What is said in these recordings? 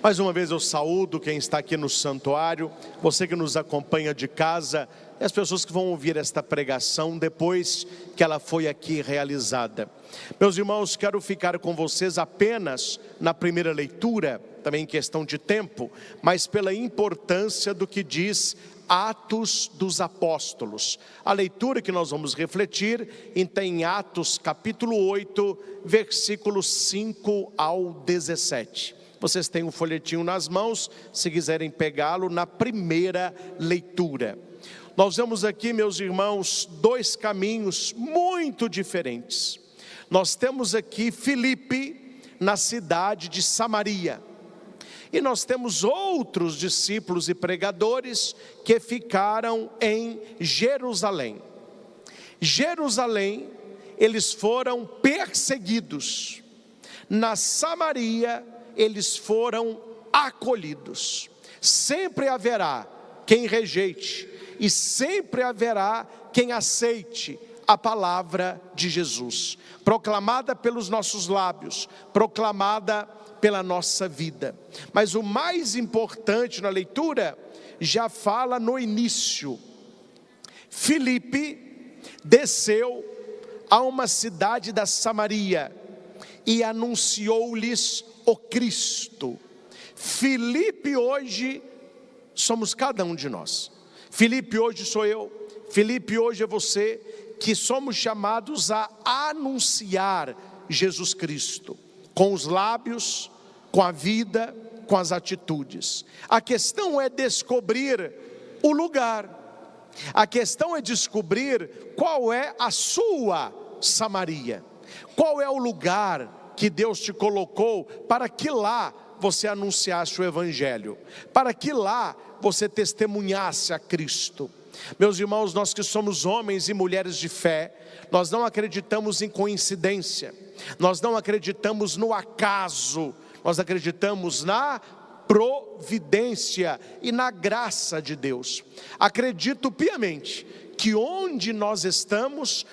Mais uma vez eu saúdo quem está aqui no santuário, você que nos acompanha de casa e as pessoas que vão ouvir esta pregação depois que ela foi aqui realizada. Meus irmãos, quero ficar com vocês apenas na primeira leitura, também em questão de tempo, mas pela importância do que diz Atos dos Apóstolos. A leitura que nós vamos refletir está em Atos capítulo 8, versículos 5 ao 17. Vocês têm um folhetinho nas mãos, se quiserem pegá-lo na primeira leitura. Nós vemos aqui, meus irmãos, dois caminhos muito diferentes. Nós temos aqui Filipe, na cidade de Samaria. E nós temos outros discípulos e pregadores que ficaram em Jerusalém. Jerusalém, eles foram perseguidos. Na Samaria, eles foram acolhidos. Sempre haverá quem rejeite e sempre haverá quem aceite a palavra de Jesus, proclamada pelos nossos lábios, proclamada pela nossa vida. Mas o mais importante na leitura já fala no início. Filipe desceu a uma cidade da Samaria e anunciou-lhes o Cristo. Filipe hoje somos cada um de nós. Filipe hoje sou eu, Filipe hoje é você, que somos chamados a anunciar Jesus Cristo, com os lábios, com a vida, com as atitudes. A questão é descobrir o lugar, a questão é descobrir qual é a sua Samaria, qual é o lugar que Deus te colocou para que lá você anunciasse o Evangelho, para que lá você testemunhasse a Cristo. Meus irmãos, nós que somos homens e mulheres de fé, nós não acreditamos em coincidência, nós não acreditamos no acaso, nós acreditamos na providência e na graça de Deus. Acredito piamente que onde nós estamos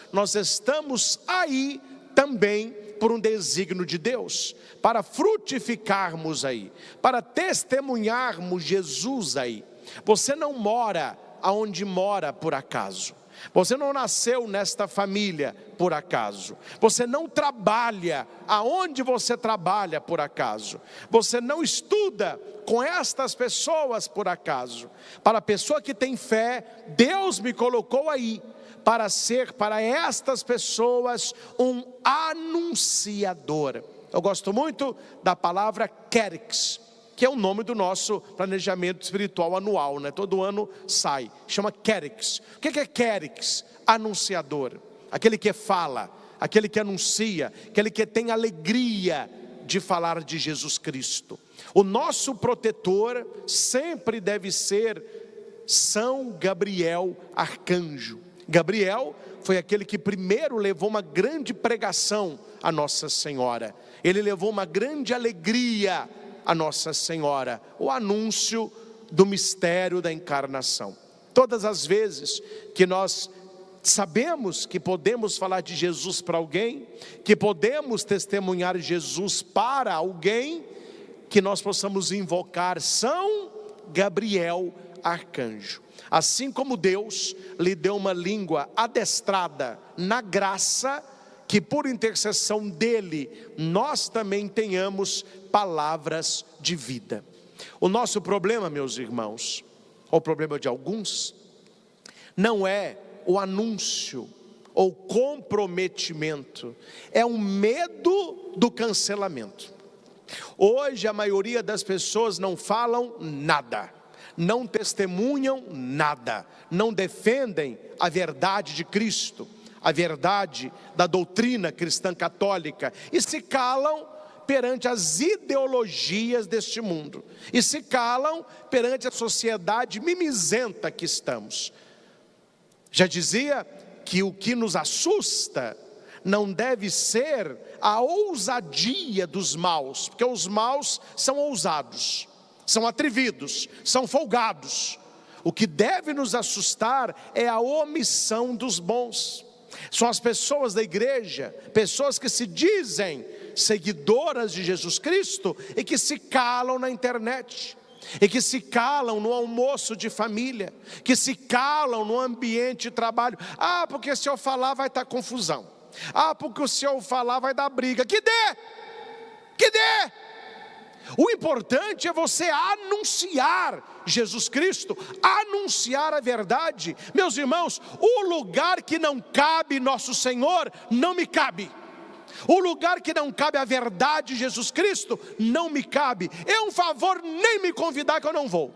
aí também por um desígnio de Deus, para frutificarmos aí, para testemunharmos Jesus aí. Você não mora aonde mora por acaso, você não nasceu nesta família por acaso, você não trabalha aonde você trabalha por acaso, você não estuda com estas pessoas por acaso. Para a pessoa que tem fé, Deus me colocou aí para ser para estas pessoas um anunciador. Eu gosto muito da palavra kerix, que é o nome do nosso planejamento espiritual anual, né? Todo ano sai, chama kerix. O que é kerix? Anunciador, aquele que fala, aquele que anuncia, aquele que tem alegria de falar de Jesus Cristo. O nosso protetor sempre deve ser São Gabriel Arcanjo. Gabriel foi aquele que primeiro levou uma grande pregação a Nossa Senhora. Ele levou uma grande alegria a Nossa Senhora, o anúncio do mistério da encarnação. Todas as vezes que nós sabemos que podemos falar de Jesus para alguém, que podemos testemunhar Jesus para alguém, que nós possamos invocar São Gabriel Arcanjo. Assim como Deus lhe deu uma língua adestrada na graça, que por intercessão dele, nós também tenhamos palavras de vida. O nosso problema, meus irmãos, ou o problema de alguns, não é o anúncio ou comprometimento, é o medo do cancelamento. Hoje a maioria das pessoas não falam nada, não testemunham nada, não defendem a verdade de Cristo, a verdade da doutrina cristã católica, e se calam perante as ideologias deste mundo, e se calam perante a sociedade mimizenta que estamos. Já dizia que o que nos assusta não deve ser a ousadia dos maus, porque os maus são ousados, são atrevidos, são folgados. O que deve nos assustar é a omissão dos bons. São as pessoas da igreja, pessoas que se dizem seguidoras de Jesus Cristo e que se calam na internet, e que se calam no almoço de família, que se calam no ambiente de trabalho. Porque se eu falar vai estar confusão. Porque se eu falar vai dar briga. Que dê! O importante é você anunciar Jesus Cristo, anunciar a verdade. Meus irmãos, o lugar que não cabe nosso Senhor, não me cabe. O lugar que não cabe a verdade de Jesus Cristo, não me cabe. É um favor nem me convidar que eu não vou.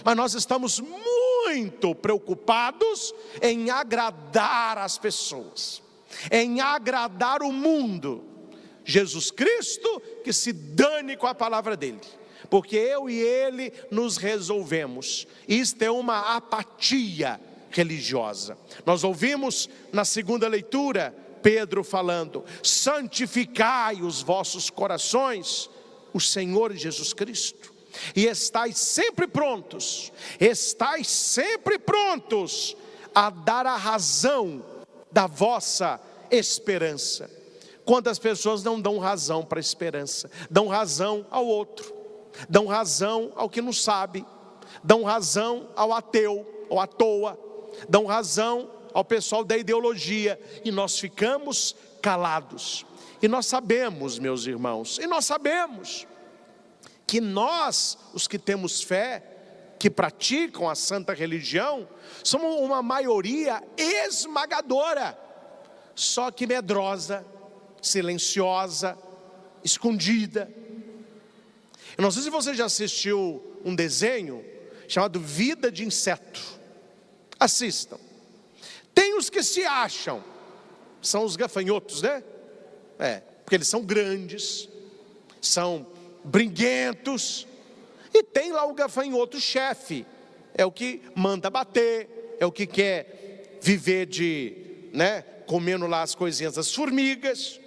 Mas nós estamos muito preocupados em agradar as pessoas, em agradar o mundo. Jesus Cristo que se dane com a palavra dele, porque eu e ele nos resolvemos. Isto é uma apatia religiosa. Nós ouvimos na segunda leitura Pedro falando: santificai os vossos corações, o Senhor Jesus Cristo, e estais sempre prontos a dar a razão da vossa esperança. Quantas pessoas não dão razão para a esperança? Dão razão ao outro, dão razão ao que não sabe, dão razão ao ateu, ou à toa, dão razão ao pessoal da ideologia, e nós ficamos calados. E nós sabemos, meus irmãos, que nós, os que temos fé, que praticam a santa religião, somos uma maioria esmagadora, só que medrosa, silenciosa, escondida. Eu não sei se você já assistiu um desenho chamado Vida de Inseto. Assistam. Tem os que se acham, são os gafanhotos, né? Porque eles são grandes, são briguentos. E tem lá o gafanhoto chefe, é o que manda bater, é o que quer viver comendo lá as coisinhas das formigas.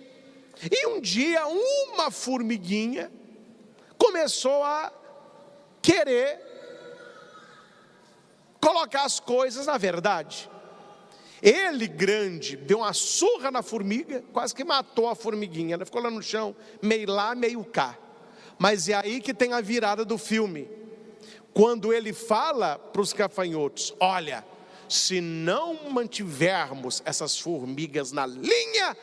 E um dia uma formiguinha começou a querer colocar as coisas na verdade. Ele grande deu uma surra na formiga, quase que matou a formiguinha. Ela ficou lá no chão, meio lá, meio cá. Mas é aí que tem a virada do filme, quando ele fala para os gafanhotos: olha, se não mantivermos essas formigas na linha,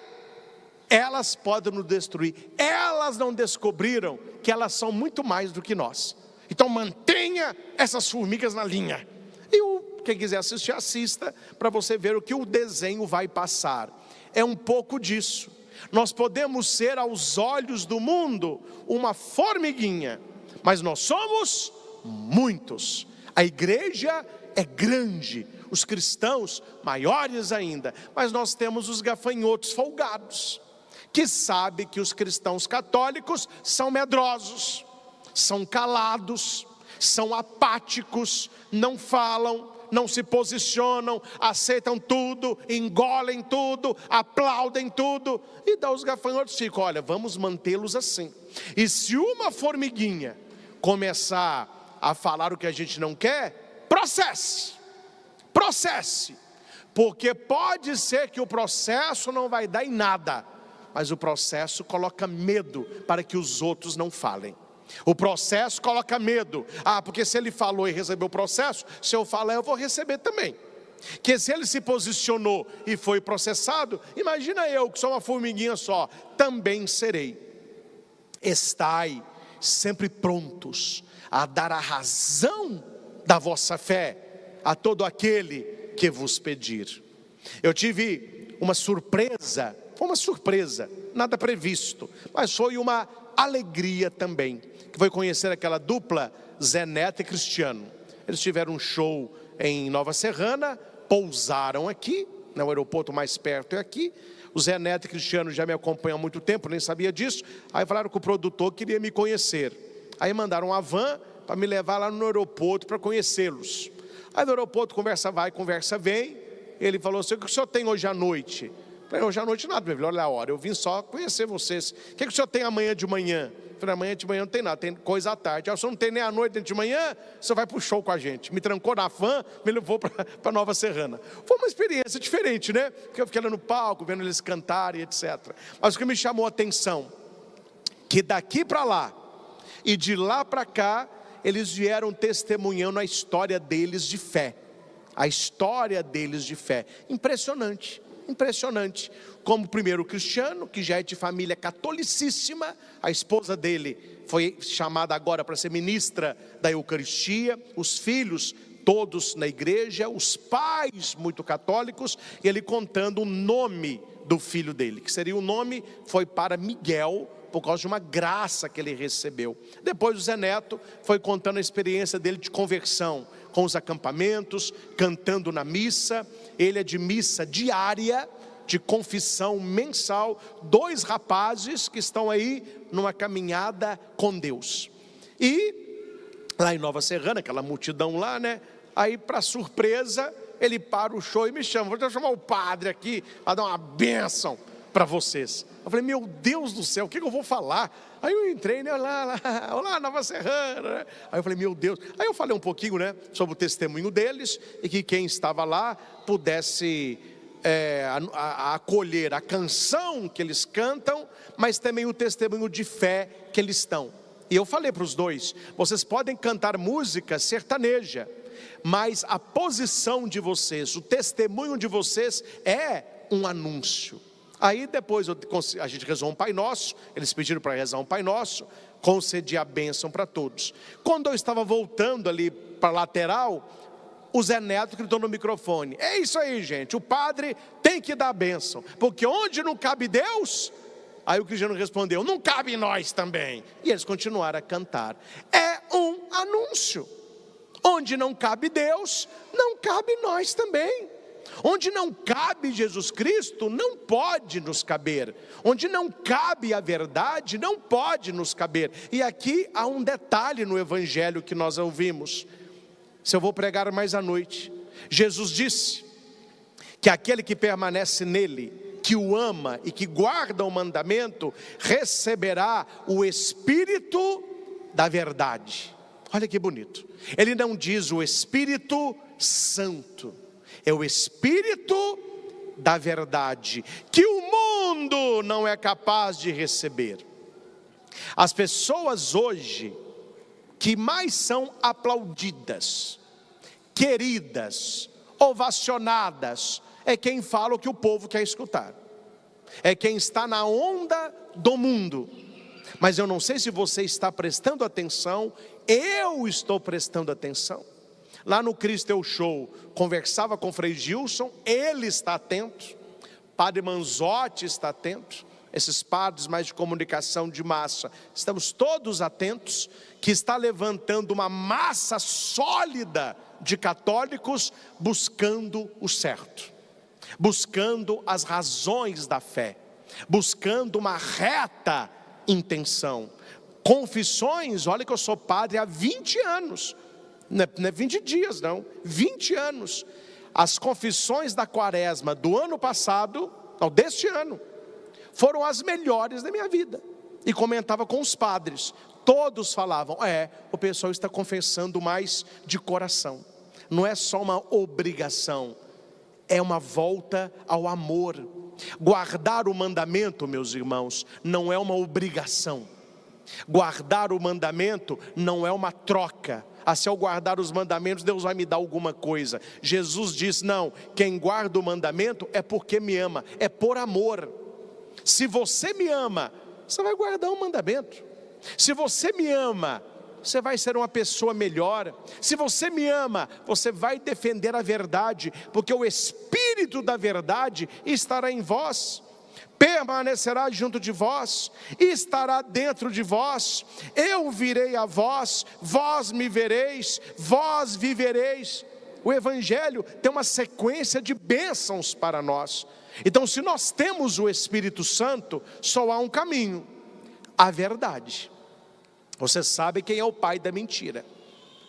elas podem nos destruir. Elas não descobriram que elas são muito mais do que nós. Então mantenha essas formigas na linha. E quem quiser assistir, assista, para você ver o que o desenho vai passar. É um pouco disso. Nós podemos ser aos olhos do mundo uma formiguinha, mas nós somos muitos. A igreja é grande, os cristãos maiores ainda, mas nós temos os gafanhotos folgados, que sabem que os cristãos católicos são medrosos, são calados, são apáticos, não falam, não se posicionam, aceitam tudo, engolem tudo, aplaudem tudo. E daí os gafanhotos ficam: olha, vamos mantê-los assim. E se uma formiguinha começar a falar o que a gente não quer, processe, porque pode ser que o processo não vai dar em nada, mas o processo coloca medo para que os outros não falem. O processo coloca medo. Porque se ele falou e recebeu o processo, se eu falar eu vou receber também. Que se ele se posicionou e foi processado, imagina eu que sou uma formiguinha só, também serei. Estai sempre prontos a dar a razão da vossa fé a todo aquele que vos pedir. Eu tive uma surpresa, nada previsto, mas foi uma alegria também, que foi conhecer aquela dupla, Zé Neto e Cristiano. Eles tiveram um show em Nova Serrana, pousaram aqui, o aeroporto mais perto é aqui. O Zé Neto e Cristiano já me acompanham há muito tempo, nem sabia disso. Aí falaram que o produtor queria me conhecer. Aí mandaram uma van para me levar lá no aeroporto para conhecê-los. Aí no aeroporto, conversa vai, conversa vem. Ele falou assim: o que o senhor tem hoje à noite? Eu falei: hoje à noite nada, meu filho, olha a hora, eu vim só conhecer vocês. O que o senhor tem amanhã de manhã? Falei, amanhã de manhã não tem nada, tem coisa à tarde. Se não tem nem à noite nem de manhã, você vai para o show com a gente. Me trancou na van, me levou para Nova Serrana. Foi uma experiência diferente, né? Porque eu fiquei lá no palco, vendo eles cantarem, etc. Mas o que me chamou a atenção, que daqui para lá e de lá para cá, eles vieram testemunhando a história deles de fé. A história deles de fé. Impressionante. Impressionante, como o primeiro cristiano, que já é de família catolicíssima, a esposa dele foi chamada agora para ser ministra da Eucaristia, os filhos todos na igreja, os pais muito católicos, e ele contando o nome do filho dele, que seria o nome, foi para Miguel, por causa de uma graça que ele recebeu. Depois o Zé Neto foi contando a experiência dele de conversão, com os acampamentos, cantando na missa. Ele é de missa diária, de confissão mensal. 2 rapazes que estão aí numa caminhada com Deus. E lá em Nova Serrana, aquela multidão lá, né? Aí, para surpresa, ele para o show e me chama. Vou chamar o padre aqui para dar uma bênção para vocês. Eu falei, meu Deus do céu, o que eu vou falar? Aí eu entrei, né, olá, Nova Serrana. Aí eu falei, meu Deus. Aí eu falei um pouquinho, né, sobre o testemunho deles, e que quem estava lá pudesse acolher a canção que eles cantam, mas também o testemunho de fé que eles estão. E eu falei para os dois, vocês podem cantar música sertaneja, mas a posição de vocês, o testemunho de vocês é um anúncio. Aí depois a gente rezou um Pai Nosso, eles pediram para rezar um Pai Nosso, concedi a bênção para todos. Quando eu estava voltando ali para a lateral, o Zé Neto gritou no microfone, é isso aí gente, o padre tem que dar a bênção, porque onde não cabe Deus, aí o Cristiano respondeu, não cabe nós também. E eles continuaram a cantar. É um anúncio, onde não cabe Deus, não cabe nós também. Onde não cabe Jesus Cristo, não pode nos caber. Onde não cabe a verdade, não pode nos caber. E aqui há um detalhe no evangelho que nós ouvimos. Se eu vou pregar mais à noite, Jesus disse que aquele que permanece nele, que o ama e que guarda o mandamento, receberá o Espírito da verdade. Olha que bonito. Ele não diz o Espírito Santo, é o Espírito da verdade, que o mundo não é capaz de receber. As pessoas hoje que mais são aplaudidas, queridas, ovacionadas, é quem fala o que o povo quer escutar, é quem está na onda do mundo. Mas eu não sei se você está prestando atenção, eu estou prestando atenção. Lá no Cristo é o Show, conversava com o Frei Gilson, ele está atento, Padre Manzotti está atento, esses padres mais de comunicação de massa, estamos todos atentos, que está levantando uma massa sólida de católicos, buscando o certo, buscando as razões da fé, buscando uma reta intenção. Confissões, olha que eu sou padre há 20 anos, não é 20 dias não, 20 anos. As confissões da quaresma do ano passado, não, deste ano, foram as melhores da minha vida. E comentava com os padres, todos falavam, o pessoal está confessando mais de coração. Não é só uma obrigação, é uma volta ao amor. Guardar o mandamento, meus irmãos, não é uma obrigação. Guardar o mandamento não é uma troca. Se eu guardar os mandamentos, Deus vai me dar alguma coisa. Jesus diz, não, quem guarda o mandamento é porque me ama, é por amor. Se você me ama, você vai guardar o mandamento. Se você me ama, você vai ser uma pessoa melhor. Se você me ama, você vai defender a verdade, porque o Espírito da verdade estará em vós, permanecerá junto de vós, estará dentro de vós. Eu virei a vós, vós me vereis, vós vivereis. O Evangelho tem uma sequência de bênçãos para nós. Então, se nós temos o Espírito Santo, só há um caminho, a verdade. Vocês sabem quem é o pai da mentira,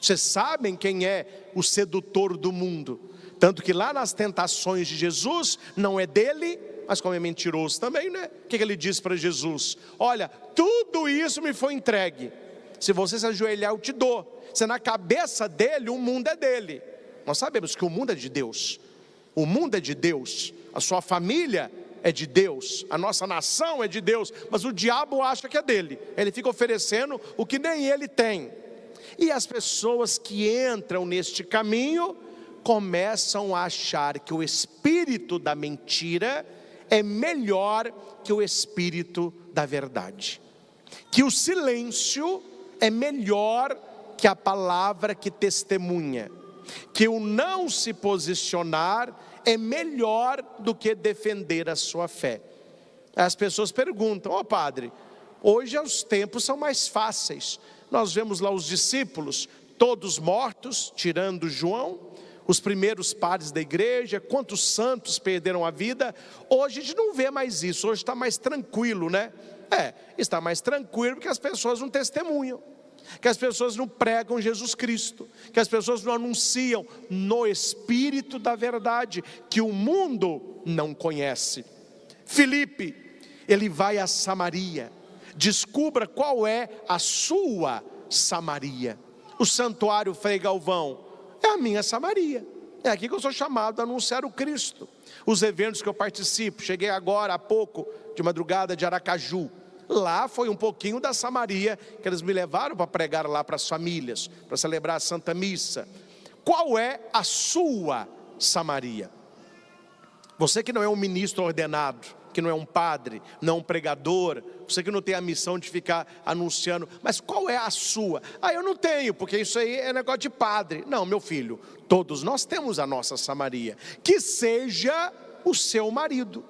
vocês sabem quem é o sedutor do mundo, tanto que lá nas tentações de Jesus, não é dele mas como é mentiroso também, né? O que ele disse para Jesus? Olha, tudo isso me foi entregue. Se você se ajoelhar, eu te dou. Se na cabeça dele, o mundo é dele. Nós sabemos que o mundo é de Deus. O mundo é de Deus. A sua família é de Deus. A nossa nação é de Deus. Mas o diabo acha que é dele. Ele fica oferecendo o que nem ele tem. E as pessoas que entram neste caminho começam a achar que o espírito da mentira é melhor que o espírito da verdade. Que o silêncio é melhor que a palavra que testemunha. Que o não se posicionar é melhor do que defender a sua fé. As pessoas perguntam: ó padre, hoje os tempos são mais fáceis. Nós vemos lá os discípulos, todos mortos, tirando João, os primeiros padres da igreja, quantos santos perderam a vida. Hoje a gente não vê mais isso, hoje está mais tranquilo, né? Está mais tranquilo porque as pessoas não testemunham, que as pessoas não pregam Jesus Cristo, que as pessoas não anunciam no Espírito da verdade, que o mundo não conhece. Filipe, ele vai a Samaria. Descubra qual é a sua Samaria. O santuário Frei Galvão é a minha Samaria. É aqui que eu sou chamado a anunciar o Cristo. Os eventos que eu participo, cheguei agora há pouco, de madrugada, de Aracaju. Lá foi um pouquinho da Samaria que eles me levaram para pregar lá para as famílias, para celebrar a Santa Missa. Qual é a sua Samaria? Você que não é um ministro ordenado, que não é um padre, não é um pregador, você que não tem a missão de ficar anunciando, mas qual é a sua? Eu não tenho, porque isso aí é negócio de padre. Não, meu filho, todos nós temos a nossa Samaria, que seja o seu marido.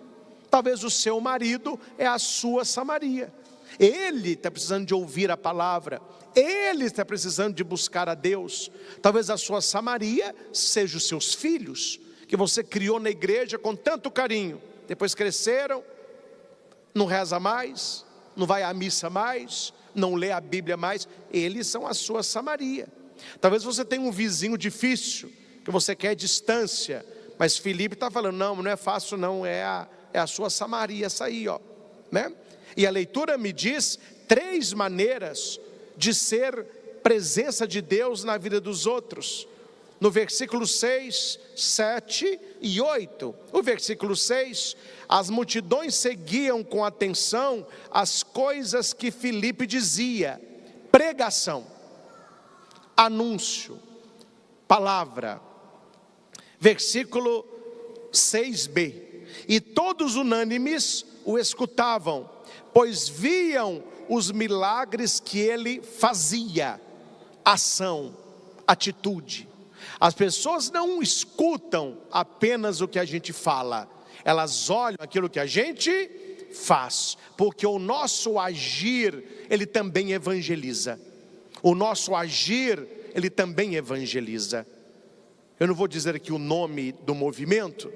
Talvez o seu marido é a sua Samaria. Ele está precisando de ouvir a palavra, ele está precisando de buscar a Deus. Talvez a sua Samaria seja os seus filhos, que você criou na igreja com tanto carinho. Depois cresceram, não reza mais, não vai à missa mais, não lê a Bíblia mais. Eles são a sua Samaria. Talvez você tenha um vizinho difícil, que você quer distância, mas Filipe está falando: não é fácil não, é a sua Samaria essa aí, ó, né? E a leitura me diz 3 maneiras de ser presença de Deus na vida dos outros. No versículo 6, 7 e 8. O versículo 6: as multidões seguiam com atenção as coisas que Filipe dizia. Pregação, anúncio, palavra. Versículo 6b: e todos unânimes o escutavam, pois viam os milagres que ele fazia. Ação, atitude. As pessoas não escutam apenas o que a gente fala, elas olham aquilo que a gente faz, porque o nosso agir, ele também evangeliza. O nosso agir, ele também evangeliza. Eu não vou dizer aqui o nome do movimento,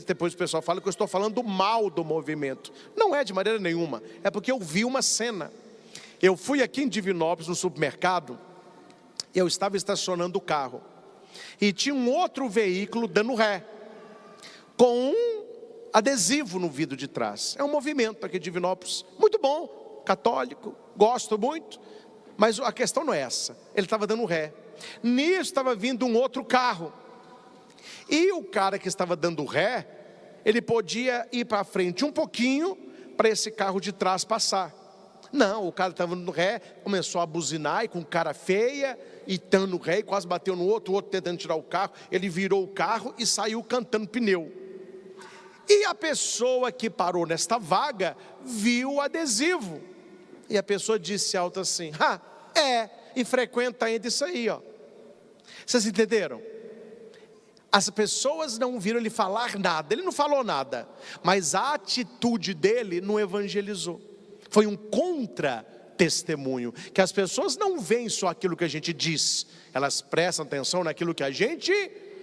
depois o pessoal fala que eu estou falando mal do movimento. Não é de maneira nenhuma, é porque eu vi uma cena. Eu fui aqui em Divinópolis, no supermercado, eu estava estacionando o carro, e tinha um outro veículo dando ré, com um adesivo no vidro de trás. É um movimento aqui de Divinópolis, muito bom, católico, gosto muito, mas a questão não é essa. Ele estava dando ré, nisso estava vindo um outro carro, e o cara que estava dando ré, ele podia ir para frente um pouquinho, para esse carro de trás passar. Não, o cara estava dando ré, começou a buzinar, e com cara feia, e dando ré, e quase bateu no outro, o outro tentando tirar o carro. Ele virou o carro e saiu cantando pneu. E a pessoa que parou nesta vaga, viu o adesivo, e a pessoa disse alto assim: e frequenta ainda isso aí, ó. Vocês entenderam? As pessoas não viram ele falar nada, ele não falou nada, mas a atitude dele não evangelizou. Foi um contra-testemunho, que as pessoas não veem só aquilo que a gente diz, elas prestam atenção naquilo que a gente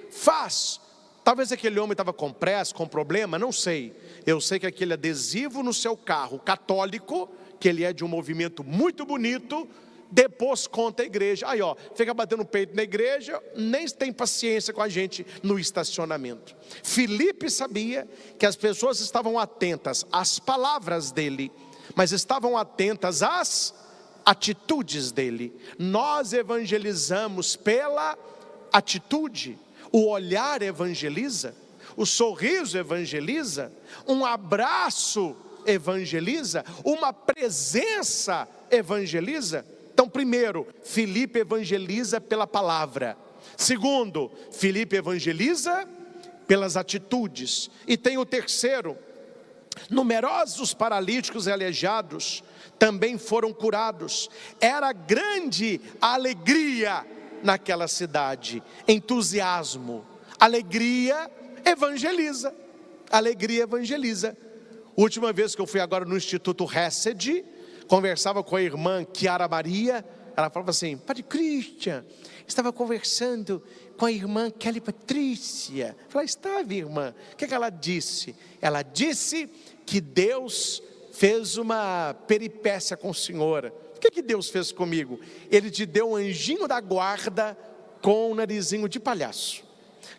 faz. Talvez aquele homem estava com pressa, com problema, não sei. Eu sei que aquele adesivo no seu carro católico, que ele é de um movimento muito bonito, depois conta a igreja. Aí fica batendo peito na igreja, nem tem paciência com a gente no estacionamento. Filipe sabia que as pessoas estavam atentas às palavras dele, mas estavam atentas às atitudes dele. Nós evangelizamos pela atitude. O olhar evangeliza, o sorriso evangeliza, um abraço evangeliza, uma presença evangeliza. Então, primeiro, Filipe evangeliza pela palavra. Segundo, Filipe evangeliza pelas atitudes. E tem o terceiro: numerosos paralíticos e aleijados também foram curados. Era grande a alegria naquela cidade, entusiasmo. Alegria evangeliza. Alegria evangeliza. Última vez que eu fui agora no Instituto Hesed, conversava com a irmã Chiara Maria. Ela falava assim: Padre Christian, estava conversando com a irmã Kelly Patrícia. Eu falei: estava, irmã. O que ela disse? Ela disse que Deus fez uma peripécia com o senhor. O que Deus fez comigo? Ele te deu um anjinho da guarda com um narizinho de palhaço.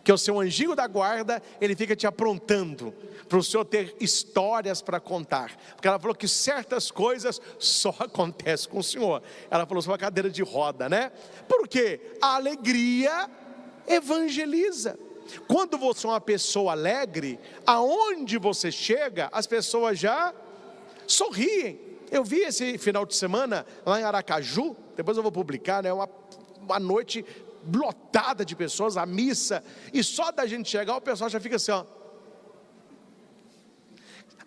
Que o seu anjinho da guarda, ele fica te aprontando, para o senhor ter histórias para contar. Porque ela falou que certas coisas só acontecem com o senhor. Ela falou sobre a cadeira de roda, né? Porque a alegria evangeliza. Quando você é uma pessoa alegre, aonde você chega, as pessoas já sorriem. Eu vi esse final de semana lá em Aracaju, depois eu vou publicar, né? Uma noite lotada de pessoas, a missa, e só da gente chegar o pessoal já fica assim,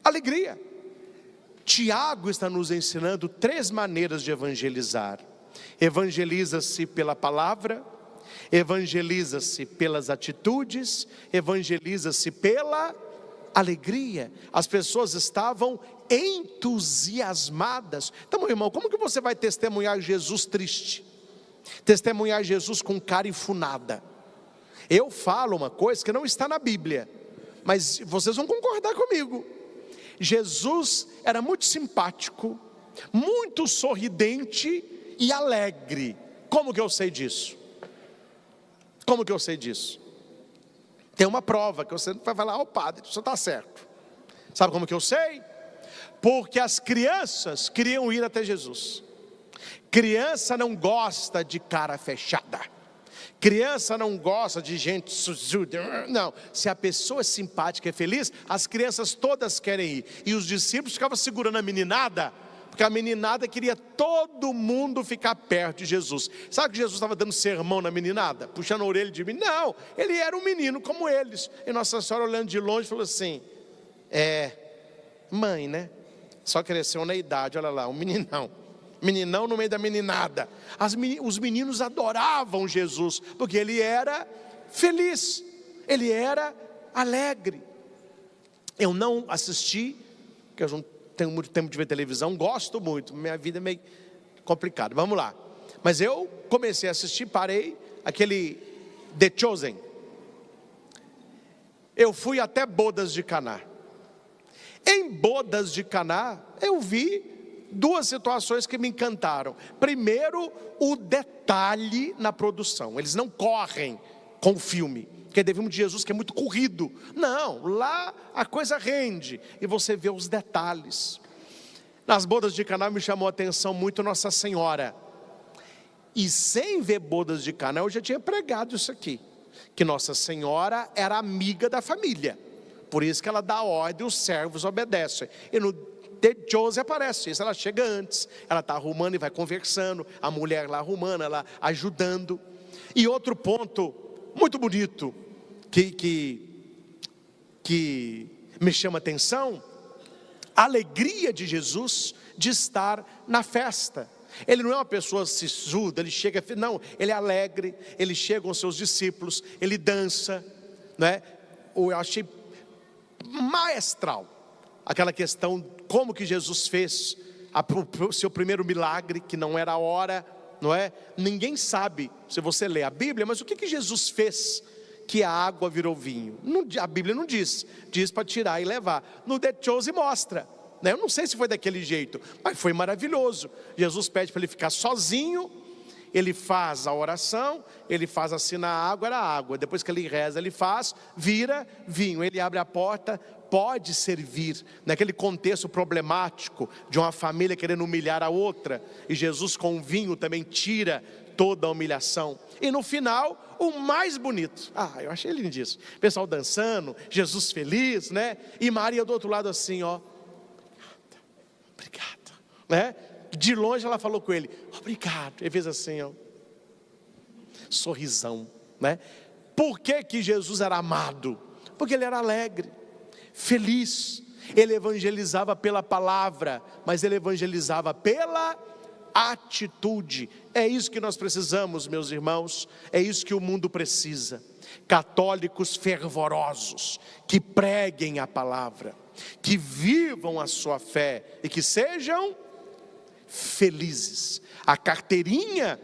alegria. Tiago está nos ensinando 3 maneiras de evangelizar. Evangeliza-se pela palavra, evangeliza-se pelas atitudes, evangeliza-se pela alegria. As pessoas estavam entusiasmadas. Então, meu irmão, como que você vai testemunhar Jesus triste? Testemunhar Jesus com cara enfunada? Eu falo uma coisa que não está na Bíblia, mas vocês vão concordar comigo. Jesus era muito simpático, muito sorridente e alegre. Como que eu sei disso? Como que eu sei disso? Tem uma prova que você vai falar: padre, você está certo. Sabe como que eu sei? Porque as crianças queriam ir até Jesus. Criança não gosta de cara fechada. Criança não gosta de gente sujuda. Não, se a pessoa é simpática e feliz, as crianças todas querem ir. E os discípulos ficavam segurando a meninada, porque a meninada queria todo mundo ficar perto de Jesus. Sabe que Jesus estava dando sermão na meninada? Puxando a orelha de mim? Não, ele era um menino como eles. E Nossa Senhora, olhando de longe, falou assim: mãe, né? Só cresceu na idade, olha lá, um meninão. Meninão no meio da meninada. Os meninos adoravam Jesus, porque ele era feliz, ele era alegre. Eu não assisti, porque eu não tenho muito tempo de ver televisão, gosto muito, minha vida é meio complicada, vamos lá. Mas eu comecei a assistir, parei, aquele The Chosen. Eu fui até bodas de Caná. Em bodas de Caná, eu vi 2 situações que me encantaram. Primeiro, o detalhe na produção. Eles não correm com o filme, porque devemos de Jesus que é muito corrido. Não, lá a coisa rende, e você vê os detalhes. Nas bodas de Caná me chamou a atenção muito Nossa Senhora. E sem ver bodas de Caná, eu já tinha pregado isso aqui, que Nossa Senhora era amiga da família. Por isso que ela dá ordem, os servos obedecem. E no The Chosen aparece isso, ela chega antes, ela está arrumando e vai conversando, a mulher lá arrumando, ela ajudando. E outro ponto muito bonito que me chama a atenção: a alegria de Jesus de estar na festa. Ele não é uma pessoa sisuda, ele chega, não, ele é alegre, ele chega com os seus discípulos, ele dança, né? Eu achei maestral aquela questão, como que Jesus fez o seu primeiro milagre, que não era a hora, não é? Ninguém sabe, se você lê a Bíblia, mas o que Jesus fez que a água virou vinho? A Bíblia não diz para tirar e levar. No The Chosen mostra, né? Eu não sei se foi daquele jeito, mas foi maravilhoso. Jesus pede para ele ficar sozinho, ele faz a oração, ele faz assim na água, era água. Depois que ele reza, ele faz, vira vinho. Ele abre a porta, pode servir. Naquele contexto problemático de uma família querendo humilhar a outra, e Jesus com o vinho também tira toda a humilhação. E no final, o mais bonito, eu achei lindíssimo, pessoal dançando, Jesus feliz, né? E Maria do outro lado assim, ó, obrigado, né? De longe ela falou com ele, obrigado. Ele fez assim, ó, sorrisão, né? Por que Jesus era amado? Porque ele era alegre, feliz. Ele evangelizava pela palavra, mas ele evangelizava pela atitude. É isso que nós precisamos, meus irmãos. É isso que o mundo precisa. Católicos fervorosos, que preguem a palavra, que vivam a sua fé e que sejam felizes. A carteirinha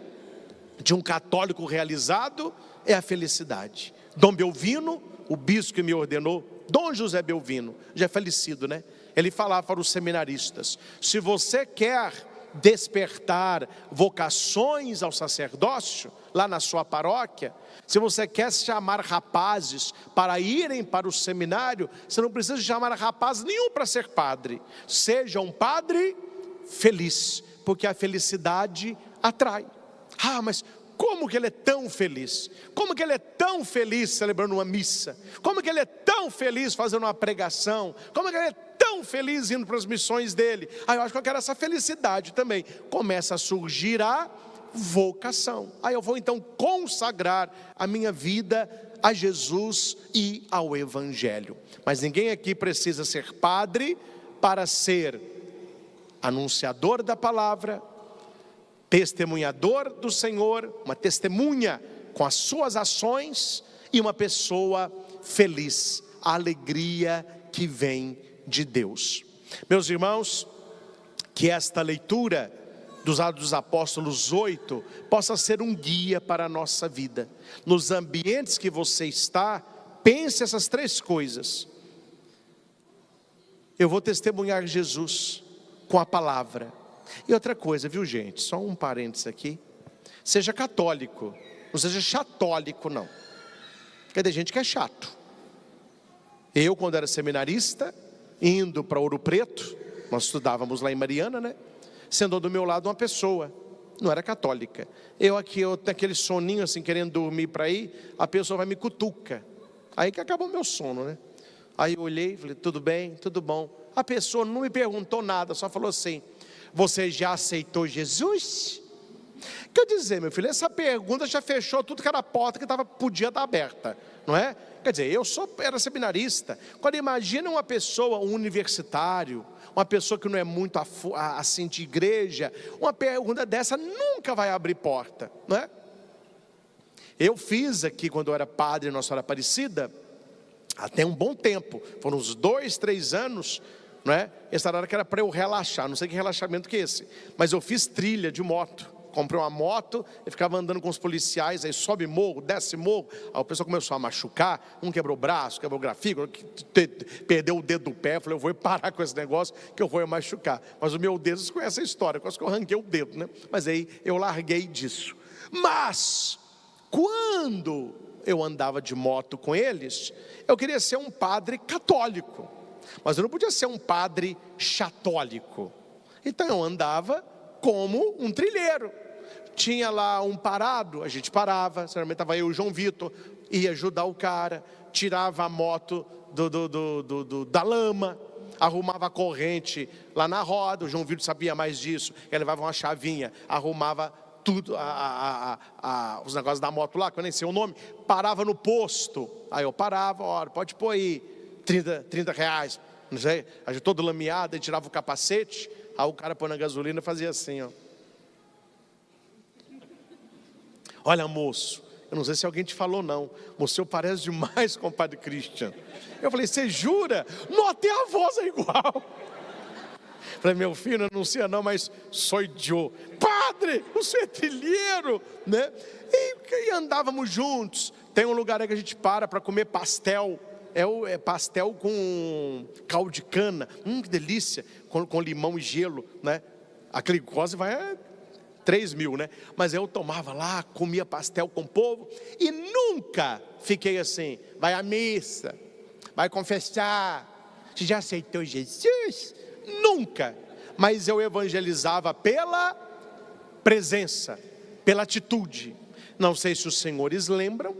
de um católico realizado é a felicidade. Dom Belvino, o bispo que me ordenou, Dom José Belvino, já é falecido, né? Ele falava para os seminaristas: se você quer despertar vocações ao sacerdócio, lá na sua paróquia, se você quer chamar rapazes para irem para o seminário, você não precisa chamar rapaz nenhum para ser padre. Seja um padre feliz, porque a felicidade atrai. Mas como que ele é tão feliz? Como que ele é tão feliz celebrando uma missa? Como que ele é tão feliz fazendo uma pregação? Como que ele é tão feliz indo para as missões dele? Eu acho que eu quero essa felicidade também. Começa a surgir a vocação. Eu vou então consagrar a minha vida a Jesus e ao Evangelho. Mas ninguém aqui precisa ser padre para ser anunciador da palavra, testemunhador do Senhor, uma testemunha com as suas ações e uma pessoa feliz, a alegria que vem de Deus. Meus irmãos, que esta leitura dos Atos dos Apóstolos 8 possa ser um guia para a nossa vida. Nos ambientes que você está, pense essas três coisas: eu vou testemunhar Jesus com a palavra. E outra coisa, viu gente, só um parênteses aqui: seja católico, não seja chatólico não, porque tem gente que é chato. Eu, quando era seminarista, indo para Ouro Preto, nós estudávamos lá em Mariana, né? Sentou do meu lado uma pessoa, não era católica. Eu tenho aquele soninho assim, querendo dormir para ir, a pessoa vai me cutuca. Aí que acabou o meu sono, né? Aí eu olhei, falei, tudo bem, tudo bom. A pessoa não me perguntou nada, só falou assim: você já aceitou Jesus? Quer dizer, meu filho, essa pergunta já fechou tudo que era porta que podia estar aberta, não é? Quer dizer, era seminarista. Quando imagina uma pessoa, um universitário, uma pessoa que não é muito assim de igreja, uma pergunta dessa nunca vai abrir porta, não é? Eu fiz aqui, quando eu era padre em Nossa Senhora Aparecida, até um bom tempo, foram uns 2, 3 anos, não é? Essa hora que era para eu relaxar, não sei que relaxamento que é esse, mas eu fiz trilha de moto. Comprei uma moto e ficava andando com os policiais, aí sobe morro, desce morro. Aí o pessoal começou a machucar, um quebrou o braço, quebrou o grafite, perdeu o dedo do pé. Eu falei, eu vou parar com esse negócio que eu vou machucar. Mas o meu dedo, vocês conhecem a história, quase que eu arranquei o dedo, né? Mas aí eu larguei disso. Mas quando eu andava de moto com eles, eu queria ser um padre católico, mas eu não podia ser um padre chatólico. Então eu andava como um trilheiro. Tinha lá um parado, a gente parava, geralmente estava eu e o João Vitor, ia ajudar o cara, tirava a moto da lama, arrumava a corrente lá na roda. O João Vitor sabia mais disso, ele levava uma chavinha, arrumava tudo, os negócios da moto lá, que eu nem sei o nome, parava no posto. Aí eu parava, olha, pode pôr aí 30 reais, não sei, a gente todo lameado, aí tirava o capacete. Aí o cara põe na gasolina e fazia assim, ó. Olha, moço, eu não sei se alguém te falou não, o senhor parece demais com o Padre Christian. Eu falei, você jura? Não, até a voz é igual. Falei, meu filho, não anuncia não, mas sou eu. Padre, o senhor é trilheiro, né? E andávamos juntos. Tem um lugar aí que a gente para comer pastel, é pastel com caldo de cana, que delícia, com limão e gelo, né? A glicose vai a 3.000, né? Mas eu tomava lá, comia pastel com o povo, e nunca fiquei assim, vai à missa, vai confessar, você já aceitou Jesus? Nunca, mas eu evangelizava pela presença, pela atitude. Não sei se os senhores lembram,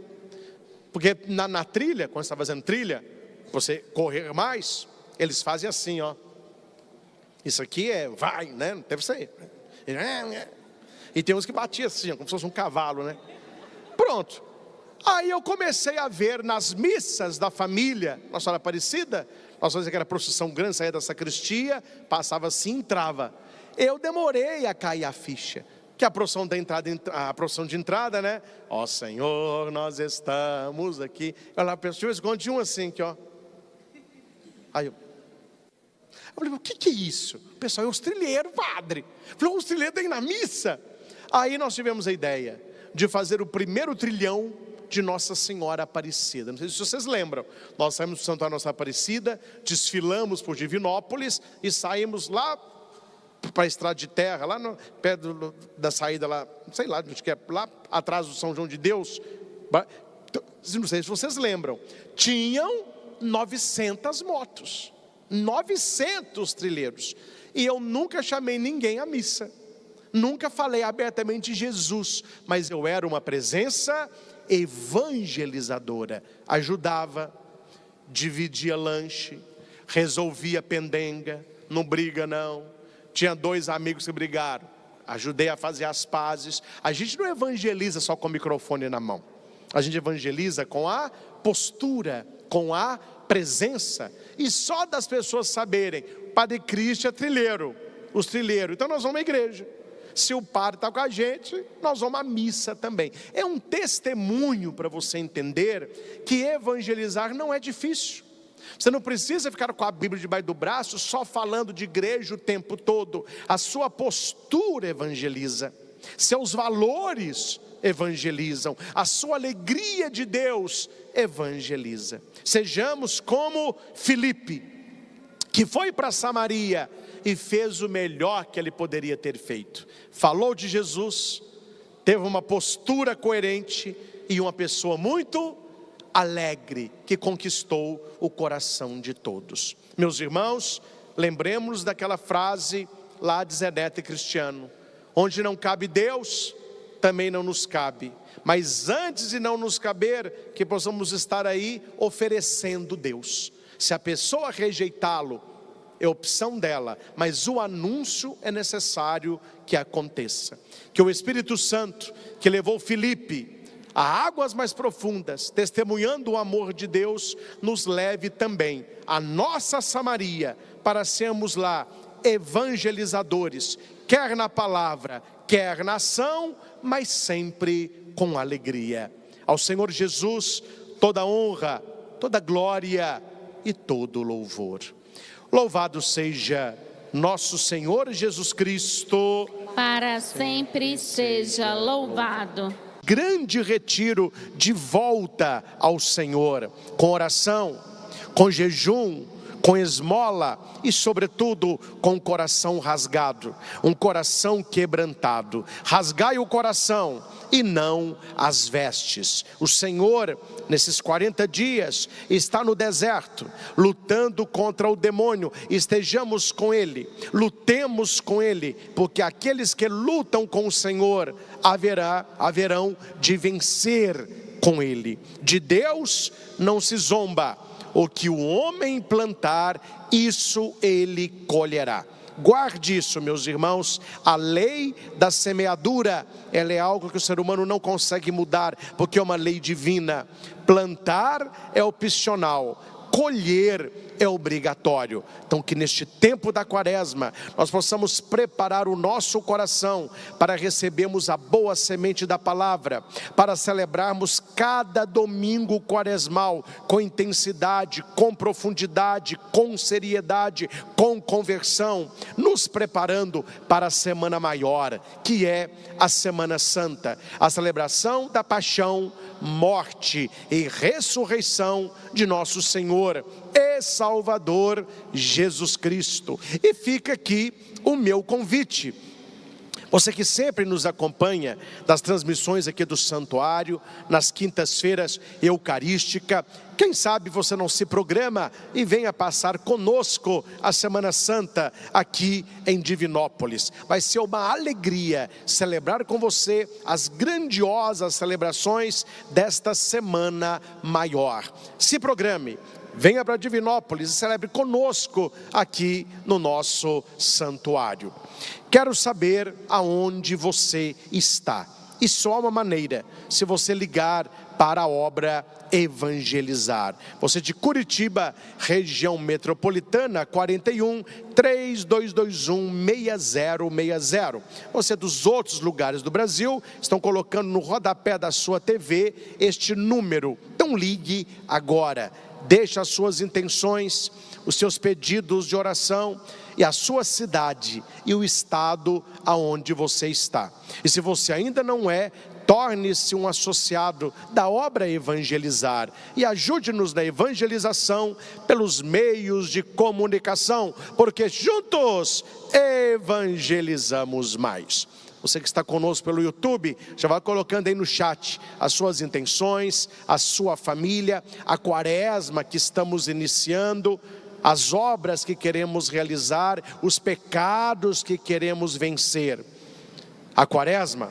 porque na trilha, quando você está fazendo trilha, você correr mais, eles fazem assim, ó. Isso aqui vai, né? Deve ser. E tem uns que batiam assim, ó, como se fosse um cavalo, né? Pronto. Aí eu comecei a ver nas missas da família Nossa Senhora Aparecida, nós fazíamos aquela procissão grande, saía da sacristia, passava assim, entrava. Eu demorei a cair a ficha, que a procissão da entrada, a procissão de entrada, né? Ó Senhor, nós estamos aqui. Eu lá pensei, tinha um assim, aqui, ó. Aí eu falei, o que é isso? O pessoal, é os trilheiros, padre. Eu falei, os trilheiros tem na missa? Aí nós tivemos a ideia de fazer o primeiro trilhão de Nossa Senhora Aparecida. Não sei se vocês lembram, nós saímos do Santuário Nossa Aparecida, desfilamos por Divinópolis e saímos lá para a estrada de terra, lá no, perto da saída lá, não sei lá, acho que é lá atrás do São João de Deus. Não sei se vocês lembram, tinham 900 motos, 900 trilheiros, e eu nunca chamei ninguém à missa, nunca falei abertamente de Jesus, mas eu era uma presença evangelizadora, ajudava, dividia lanche, resolvia pendenga, não briga não. Tinha 2 amigos que brigaram, ajudei a fazer as pazes. A gente não evangeliza só com o microfone na mão, a gente evangeliza com a postura, com a presença. E só das pessoas saberem, Padre Cristo é trilheiro, os trilheiros, então nós vamos à igreja. Se o padre está com a gente, nós vamos à missa também. É um testemunho para você entender que evangelizar não é difícil. Você não precisa ficar com a Bíblia debaixo do braço, só falando de igreja o tempo todo. A sua postura evangeliza, seus valores evangelizam, a sua alegria de Deus evangeliza. Sejamos como Filipe, que foi para Samaria e fez o melhor que ele poderia ter feito. Falou de Jesus, teve uma postura coerente e uma pessoa muito alegre, que conquistou o coração de todos. Meus irmãos, lembremos daquela frase lá de Zé Neto e Cristiano: onde não cabe Deus, também não nos cabe. Mas antes de não nos caber, que possamos estar aí oferecendo Deus. Se a pessoa rejeitá-lo, é opção dela, mas o anúncio é necessário que aconteça. Que o Espírito Santo, que levou Filipe a águas mais profundas, testemunhando o amor de Deus, nos leve também a nossa Samaria, para sermos lá evangelizadores, quer na palavra, quer na ação, mas sempre com alegria. Ao Senhor Jesus toda honra, toda glória e todo louvor. Louvado seja nosso Senhor Jesus Cristo, para sempre seja louvado. Grande retiro de volta ao Senhor, com oração, com jejum, com esmola e sobretudo com o coração rasgado, um coração quebrantado. Rasgai o coração e não as vestes. O Senhor, nesses 40 dias, está no deserto, lutando contra o demônio. Estejamos com Ele, lutemos com Ele, porque aqueles que lutam com o Senhor haverão de vencer com Ele. De Deus não se zomba. O que o homem plantar, isso ele colherá. Guarde isso, meus irmãos. A lei da semeadura, ela é algo que o ser humano não consegue mudar, porque é uma lei divina. Plantar é opcional, colher é obrigatório. Então que neste tempo da quaresma, nós possamos preparar o nosso coração para recebermos a boa semente da palavra, para celebrarmos cada domingo quaresmal com intensidade, com profundidade, com seriedade, com conversão, nos preparando para a semana maior, que é a Semana Santa, a celebração da paixão, morte e ressurreição de nosso Senhor e Salvador Jesus Cristo. E fica aqui o meu convite. Você que sempre nos acompanha das transmissões aqui do santuário, nas quintas-feiras eucarística, quem sabe você não se programa e venha passar conosco a Semana Santa aqui em Divinópolis. Vai ser uma alegria celebrar com você as grandiosas celebrações desta Semana Maior. Se programe. Venha para Divinópolis e celebre conosco aqui no nosso santuário. Quero saber aonde você está. E só uma maneira, se você ligar para a obra Evangelizar. Você de Curitiba, região metropolitana, 41 3221 6060. Você dos outros lugares do Brasil, estão colocando no rodapé da sua TV este número. Então ligue agora. Deixe as suas intenções, os seus pedidos de oração e a sua cidade e o estado aonde você está. E se você ainda não é, torne-se um associado da obra Evangelizar e ajude-nos na evangelização pelos meios de comunicação, porque juntos evangelizamos mais. Você que está conosco pelo YouTube, já vai colocando aí no chat as suas intenções, a sua família, a quaresma que estamos iniciando, as obras que queremos realizar, os pecados que queremos vencer. A quaresma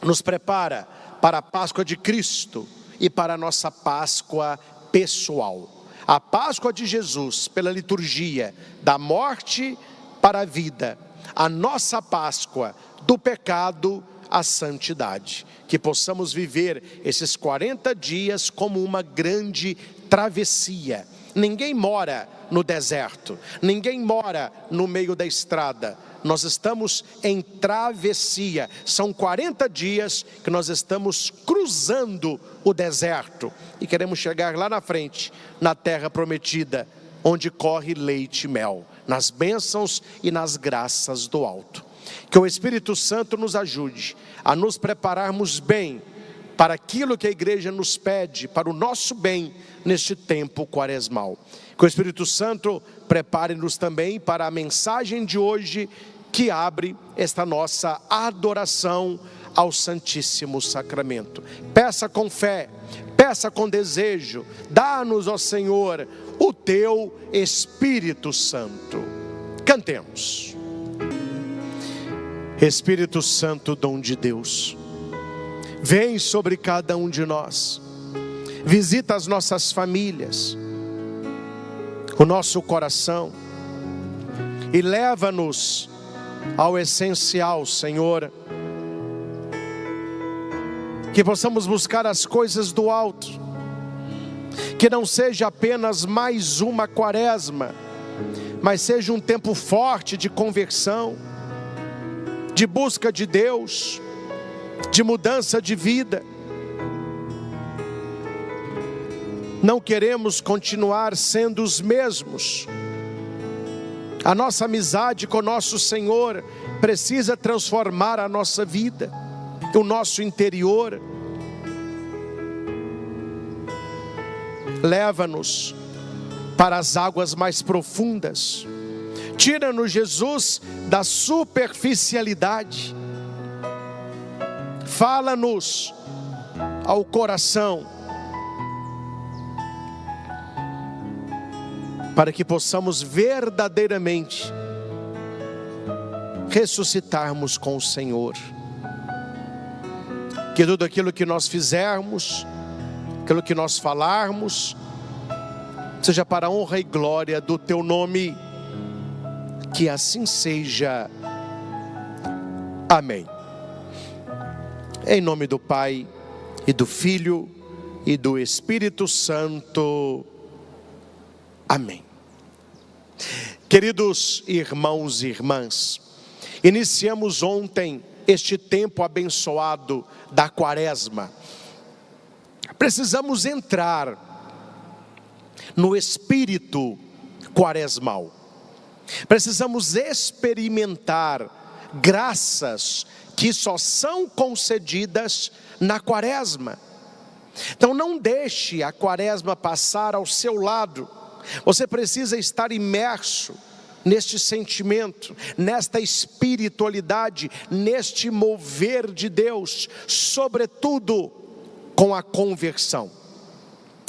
nos prepara para a Páscoa de Cristo e para a nossa Páscoa pessoal. A Páscoa de Jesus pela liturgia da morte para a vida. A nossa Páscoa do pecado à santidade, que possamos viver esses 40 dias como uma grande travessia. Ninguém mora no deserto, ninguém mora no meio da estrada, nós estamos em travessia, são 40 dias que nós estamos cruzando o deserto, e queremos chegar lá na frente, na terra prometida, onde corre leite e mel, nas bênçãos e nas graças do alto. Que o Espírito Santo nos ajude a nos prepararmos bem para aquilo que a igreja nos pede, para o nosso bem neste tempo quaresmal. Que o Espírito Santo prepare-nos também para a mensagem de hoje, que abre esta nossa adoração ao Santíssimo Sacramento. Peça com fé, peça com desejo, dá-nos, ó Senhor, o teu Espírito Santo. Cantemos. Espírito Santo, dom de Deus, vem sobre cada um de nós, visita as nossas famílias, o nosso coração, e leva-nos ao essencial, Senhor, que possamos buscar as coisas do alto, que não seja apenas mais uma quaresma, mas seja um tempo forte de conversão, de busca de Deus, de mudança de vida. Não queremos continuar sendo os mesmos. A nossa amizade com nosso Senhor precisa transformar a nossa vida, o nosso interior. Leva-nos para as águas mais profundas. Tira-nos, Jesus, da superficialidade. Fala-nos ao coração, para que possamos verdadeiramente ressuscitarmos com o Senhor. Que tudo aquilo que nós fizermos, aquilo que nós falarmos, seja para a honra e glória do teu nome. Que assim seja. Amém. Em nome do Pai, e do Filho, e do Espírito Santo. Amém. Queridos irmãos e irmãs, iniciamos ontem este tempo abençoado da Quaresma. Precisamos entrar no espírito quaresmal. Precisamos experimentar graças que só são concedidas na Quaresma. Então não deixe a Quaresma passar ao seu lado. Você precisa estar imerso neste sentimento, nesta espiritualidade, neste mover de Deus, sobretudo com a conversão.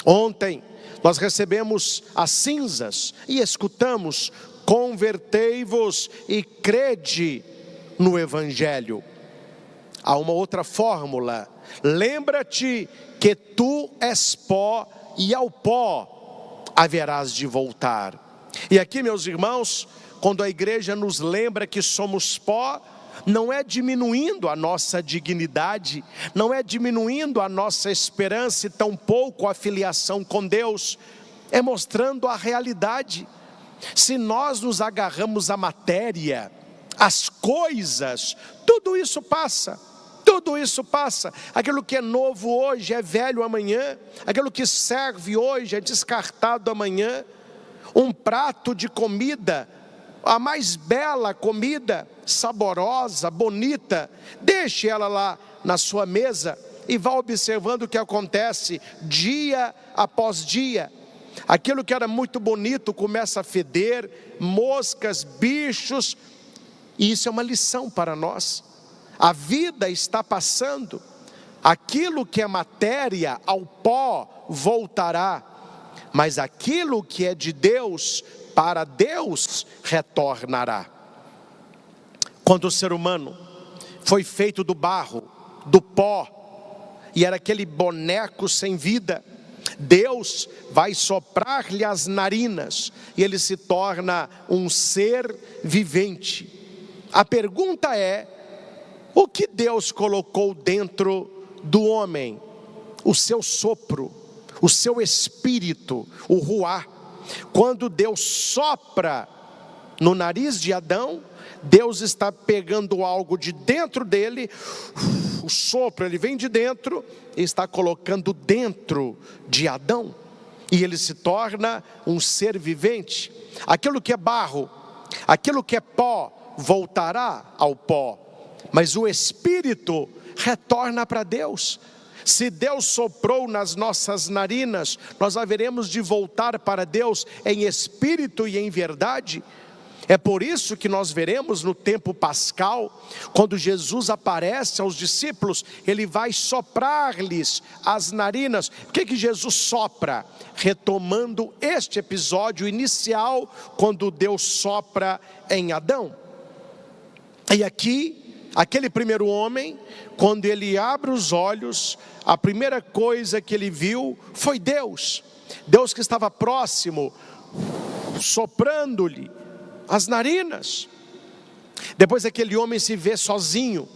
Ontem nós recebemos as cinzas e escutamos: convertei-vos e crede no Evangelho. Há uma outra fórmula: lembra-te que tu és pó e ao pó haverás de voltar. E aqui, meus irmãos, quando a igreja nos lembra que somos pó, não é diminuindo a nossa dignidade, não é diminuindo a nossa esperança e tampouco a filiação com Deus, é mostrando a realidade. Se nós nos agarramos à matéria, às coisas, tudo isso passa. Tudo isso passa. Aquilo que é novo hoje é velho amanhã. Aquilo que serve hoje é descartado amanhã. Um prato de comida, a mais bela comida, saborosa, bonita, deixe ela lá na sua mesa e vá observando o que acontece dia após dia. Aquilo que era muito bonito começa a feder, moscas, bichos, e isso é uma lição para nós. A vida está passando, aquilo que é matéria ao pó voltará, mas aquilo que é de Deus, para Deus retornará. Quando o ser humano foi feito do barro, do pó, e era aquele boneco sem vida, Deus vai soprar-lhe as narinas e ele se torna um ser vivente. A pergunta é: o que Deus colocou dentro do homem? O seu sopro, o seu espírito, o ruá. Quando Deus sopra no nariz de Adão, Deus está pegando algo de dentro dele, o sopro, ele vem de dentro e está colocando dentro de Adão, e ele se torna um ser vivente. Aquilo que é barro, aquilo que é pó, voltará ao pó, mas o espírito retorna para Deus. Se Deus soprou nas nossas narinas, nós haveremos de voltar para Deus em espírito e em verdade. É por isso que nós veremos no tempo pascal, quando Jesus aparece aos discípulos, ele vai soprar-lhes as narinas. O que Jesus sopra? Retomando este episódio inicial, quando Deus sopra em Adão. E aqui, aquele primeiro homem, quando ele abre os olhos, a primeira coisa que ele viu foi Deus. Deus que estava próximo, soprando-lhe as narinas. Depois aquele homem se vê sozinho,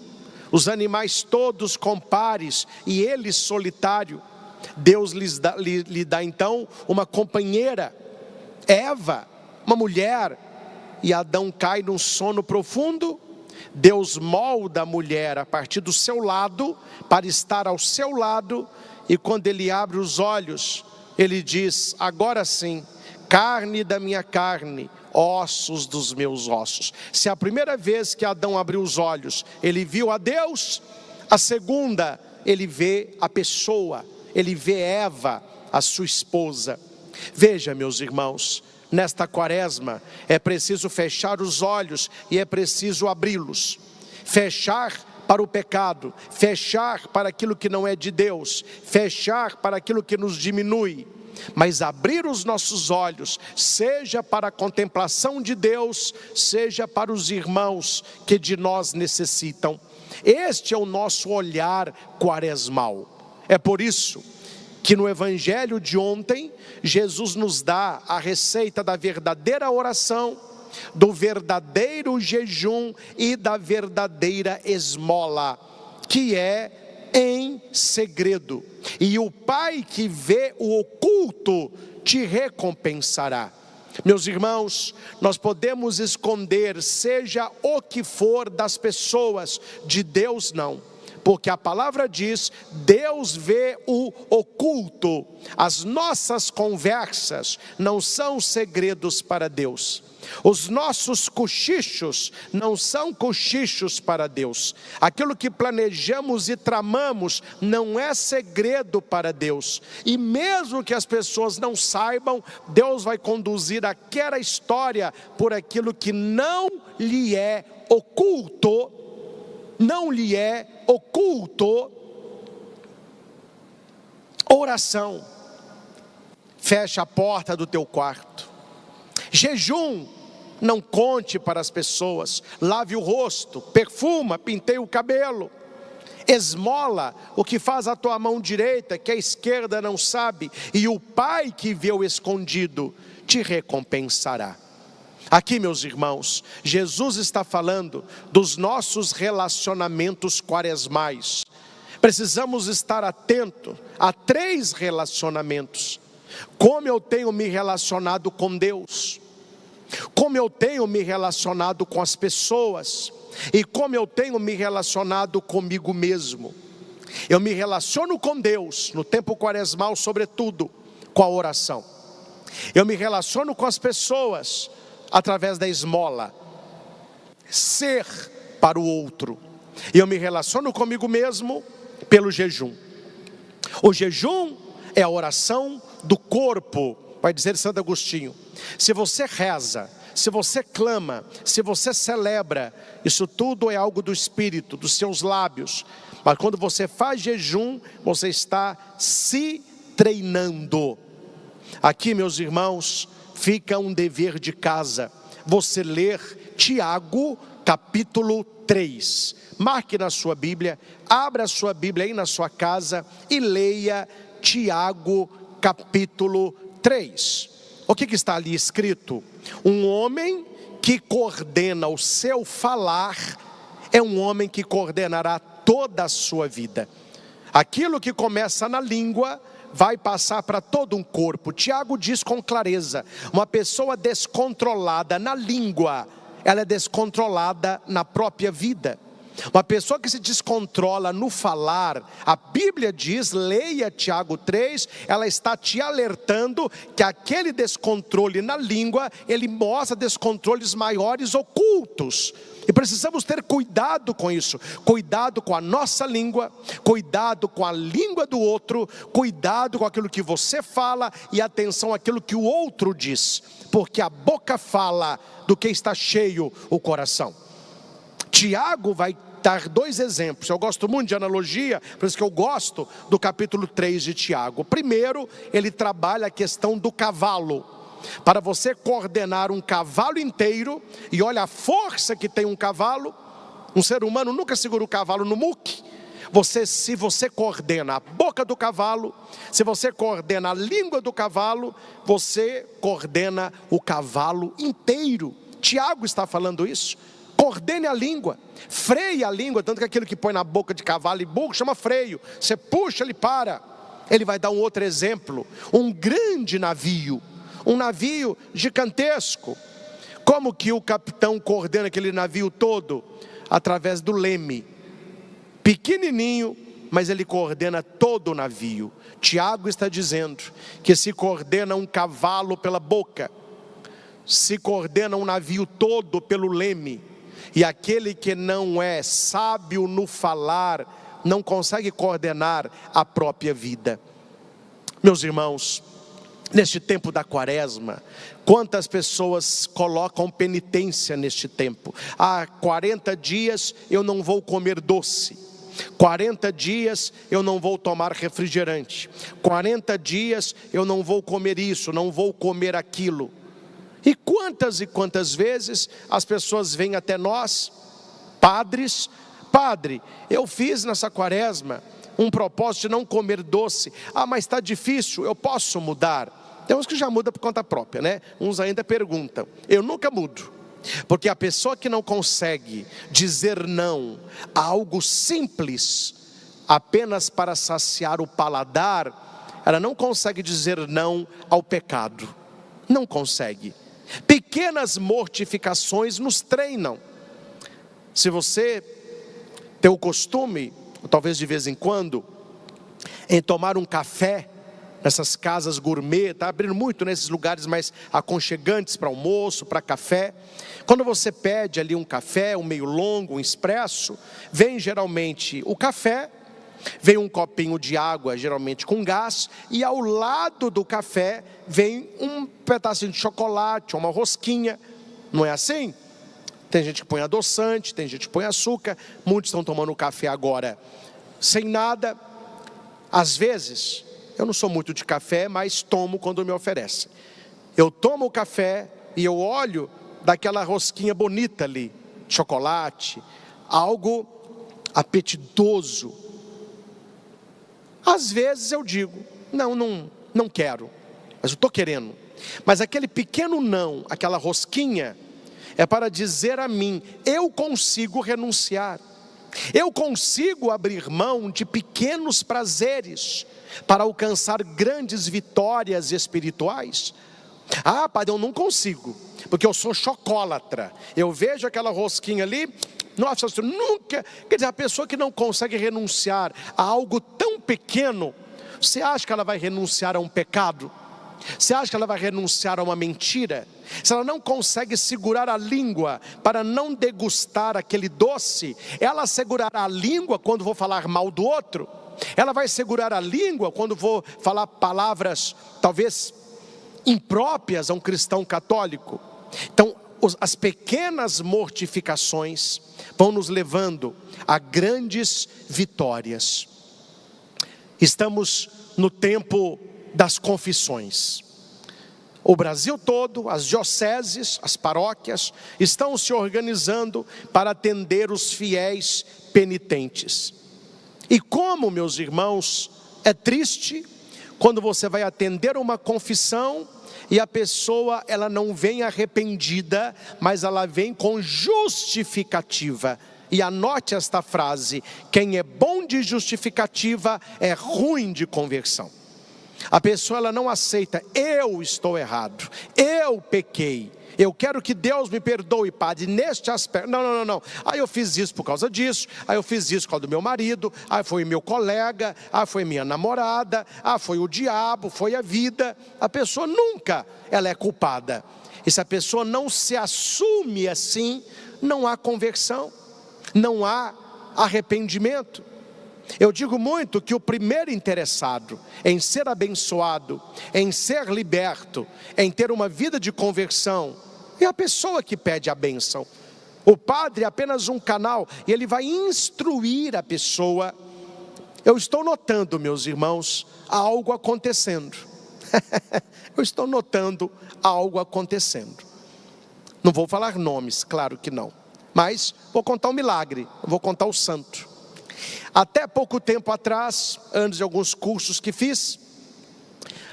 os animais todos com pares e ele solitário. Deus lhe dá então uma companheira, Eva, uma mulher, e Adão cai num sono profundo. Deus molda a mulher a partir do seu lado, para estar ao seu lado, e quando ele abre os olhos, ele diz: agora sim, carne da minha carne, ossos dos meus ossos. Se a primeira vez que Adão abriu os olhos, ele viu a Deus, a segunda, ele vê a pessoa, ele vê Eva, a sua esposa. Veja, meus irmãos, nesta quaresma é preciso fechar os olhos e é preciso abri-los. Fechar para o pecado, fechar para aquilo que não é de Deus, fechar para aquilo que nos diminui, mas abrir os nossos olhos, seja para a contemplação de Deus, seja para os irmãos que de nós necessitam. Este é o nosso olhar quaresmal. É por isso que no evangelho de ontem, Jesus nos dá a receita da verdadeira oração, do verdadeiro jejum e da verdadeira esmola, que é em segredo, e o Pai que vê o oculto te recompensará. Meus irmãos, nós podemos esconder seja o que for das pessoas, de Deus não. Porque a palavra diz, Deus vê o oculto. As nossas conversas não são segredos para Deus. Os nossos cochichos não são cochichos para Deus. Aquilo que planejamos e tramamos não é segredo para Deus. E mesmo que as pessoas não saibam, Deus vai conduzir aquela história por aquilo que não lhe é oculto. Não lhe é oculto. Oração. Fecha a porta do teu quarto. Jejum. Não conte para as pessoas. Lave o rosto, perfuma, penteie o cabelo. Esmola o que faz a tua mão direita, que a esquerda não sabe, e o Pai que vê o escondido te recompensará. Aqui, meus irmãos, Jesus está falando dos nossos relacionamentos quaresmais. Precisamos estar atento a 3 relacionamentos. Como eu tenho me relacionado com Deus, como eu tenho me relacionado com as pessoas, e como eu tenho me relacionado comigo mesmo. Eu me relaciono com Deus, no tempo quaresmal sobretudo, com a oração. Eu me relaciono com as pessoas através da esmola, ser para o outro. E eu me relaciono comigo mesmo pelo jejum. O jejum é a oração do corpo, vai dizer Santo Agostinho. Se você reza, se você clama, se você celebra, isso tudo é algo do espírito, dos seus lábios. Mas quando você faz jejum, você está se treinando. Aqui, meus irmãos, fica um dever de casa, você ler Tiago capítulo 3, marque na sua Bíblia, abra a sua Bíblia aí na sua casa e leia Tiago capítulo 3, o que está ali escrito? Um homem que coordena o seu falar, é um homem que coordenará toda a sua vida. Aquilo que começa na língua, vai passar para todo um corpo. Tiago diz com clareza, uma pessoa descontrolada na língua, ela é descontrolada na própria vida. Uma pessoa que se descontrola no falar, a Bíblia diz, leia Tiago 3, ela está te alertando que aquele descontrole na língua, ele mostra descontroles maiores ocultos. E precisamos ter cuidado com isso, cuidado com a nossa língua, cuidado com a língua do outro, cuidado com aquilo que você fala e atenção àquilo que o outro diz, porque a boca fala do que está cheio o coração. Tiago vai dar 2 exemplos, eu gosto muito de analogia, por isso que eu gosto do capítulo 3 de Tiago. Primeiro, ele trabalha a questão do cavalo. Para você coordenar um cavalo inteiro, e olha a força que tem um cavalo, um ser humano nunca segura o cavalo no muque. Se você coordena a boca do cavalo, se você coordena a língua do cavalo, você coordena o cavalo inteiro. Tiago está falando isso. Coordene a língua, freie a língua, tanto que aquilo que põe na boca de cavalo e burro chama freio. Você puxa, ele para. Ele vai dar um outro exemplo, um grande navio, um navio gigantesco. Como que o capitão coordena aquele navio todo? Através do leme, pequenininho, mas ele coordena todo o navio. Tiago está dizendo que se coordena um cavalo pela boca, se coordena um navio todo pelo leme, e aquele que não é sábio no falar, não consegue coordenar a própria vida. Meus irmãos, neste tempo da quaresma, quantas pessoas colocam penitência neste tempo? 40 dias eu não vou comer doce, 40 dias eu não vou tomar refrigerante, 40 dias eu não vou comer isso, não vou comer aquilo. E quantas vezes as pessoas vêm até nós, padres, padre, eu fiz nessa quaresma um propósito de não comer doce, mas está difícil, eu posso mudar? Tem uns que já mudam por conta própria, né? Uns ainda perguntam, eu nunca mudo, porque a pessoa que não consegue dizer não a algo simples, apenas para saciar o paladar, ela não consegue dizer não ao pecado. Não consegue. Pequenas mortificações nos treinam. Se você tem o costume, ou talvez de vez em quando, em tomar um café nessas casas gourmet, está abrindo muito nesses lugares mais aconchegantes para almoço, para café. Quando você pede ali um café, um meio longo, um expresso, vem geralmente o café, vem um copinho de água, geralmente com gás, e ao lado do café vem um pedacinho de chocolate, uma rosquinha. Não é assim? Tem gente que põe adoçante, tem gente que põe açúcar. Muitos estão tomando café agora sem nada. Às vezes, eu não sou muito de café, mas tomo quando me oferecem. Eu tomo o café e eu olho daquela rosquinha bonita ali, chocolate, algo apetitoso. Às vezes eu digo, não quero, mas eu estou querendo. Mas aquele pequeno não, aquela rosquinha, é para dizer a mim, eu consigo renunciar. Eu consigo abrir mão de pequenos prazeres para alcançar grandes vitórias espirituais. Ah, padre, eu não consigo, porque eu sou chocólatra. Eu vejo aquela rosquinha ali, nossa, eu nunca. Quer dizer, a pessoa que não consegue renunciar a algo tão pequeno, você acha que ela vai renunciar a um pecado? Você acha que ela vai renunciar a uma mentira? Se ela não consegue segurar a língua para não degustar aquele doce, ela segurará a língua quando for falar mal do outro? Ela vai segurar a língua quando for falar palavras talvez impróprias a um cristão católico? Então, as pequenas mortificações vão nos levando a grandes vitórias. Estamos no tempo das confissões. O Brasil todo, as dioceses, as paróquias, estão se organizando para atender os fiéis penitentes. E como, meus irmãos, é triste quando você vai atender uma confissão e a pessoa, ela não vem arrependida, mas ela vem com justificativa. E anote esta frase: quem é bom de justificativa é ruim de conversão. A pessoa, ela não aceita, eu estou errado, eu pequei, eu quero que Deus me perdoe, padre, neste aspecto. Não. Aí eu fiz isso por causa disso, aí eu fiz isso por causa do meu marido, aí foi meu colega, aí foi minha namorada, aí foi o diabo, foi a vida. A pessoa nunca, ela é culpada. E se a pessoa não se assume assim, não há conversão, não há arrependimento. Eu digo muito que o primeiro interessado em ser abençoado, em ser liberto, em ter uma vida de conversão, é a pessoa que pede a bênção. O padre é apenas um canal e ele vai instruir a pessoa. Eu estou notando, meus irmãos, algo acontecendo. Eu estou notando algo acontecendo. Não vou falar nomes, claro que não, mas vou contar um milagre, vou contar o santo. Até pouco tempo atrás, antes de alguns cursos que fiz,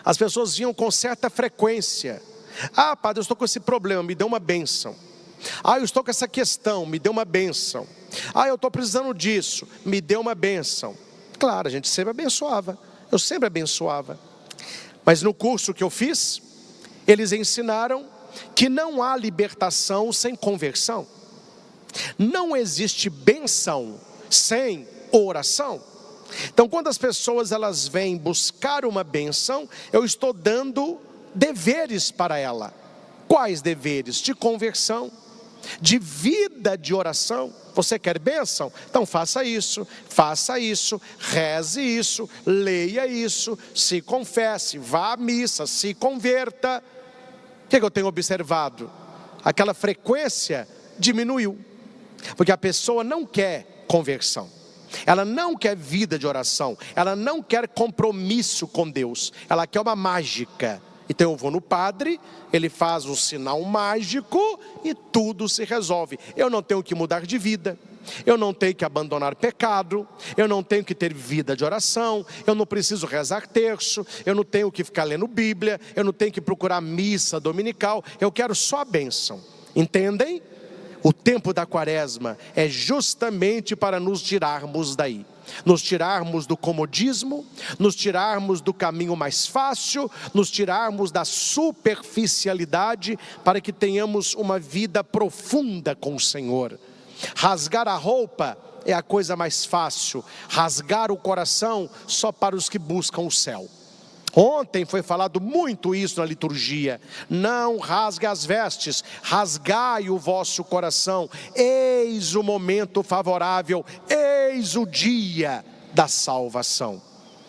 as pessoas vinham com certa frequência. Ah, padre, eu estou com esse problema, me dê uma bênção. Ah, eu estou com essa questão, me dê uma bênção. Ah, eu estou precisando disso, me dê uma bênção. Claro, a gente sempre abençoava, eu sempre abençoava. Mas no curso que eu fiz, eles ensinaram que não há libertação sem conversão. Não existe bênção sem oração. Então, quando as pessoas elas vêm buscar uma bênção, eu estou dando deveres para ela. Quais deveres? De conversão, de vida de oração. Você quer bênção? Então faça isso, reze isso, leia isso, se confesse, vá à missa, se converta. O que eu tenho observado? Aquela frequência diminuiu, porque a pessoa não quer conversão. Ela não quer vida de oração, ela não quer compromisso com Deus, ela quer uma mágica. Então eu vou no padre, ele faz um sinal mágico e tudo se resolve. Eu não tenho que mudar de vida, eu não tenho que abandonar pecado, eu não tenho que ter vida de oração, eu não preciso rezar terço, eu não tenho que ficar lendo Bíblia, eu não tenho que procurar missa dominical, eu quero só a bênção. Entendem? O tempo da quaresma é justamente para nos tirarmos daí. nos tirarmos do comodismo, nos tirarmos do caminho mais fácil, nos tirarmos da superficialidade, para que tenhamos uma vida profunda com o Senhor. Rasgar a roupa é a coisa mais fácil, rasgar o coração só para os que buscam o céu. Ontem foi falado muito isso na liturgia. Não rasgue as vestes, rasgai o vosso coração. Eis o momento favorável, eis o dia da salvação.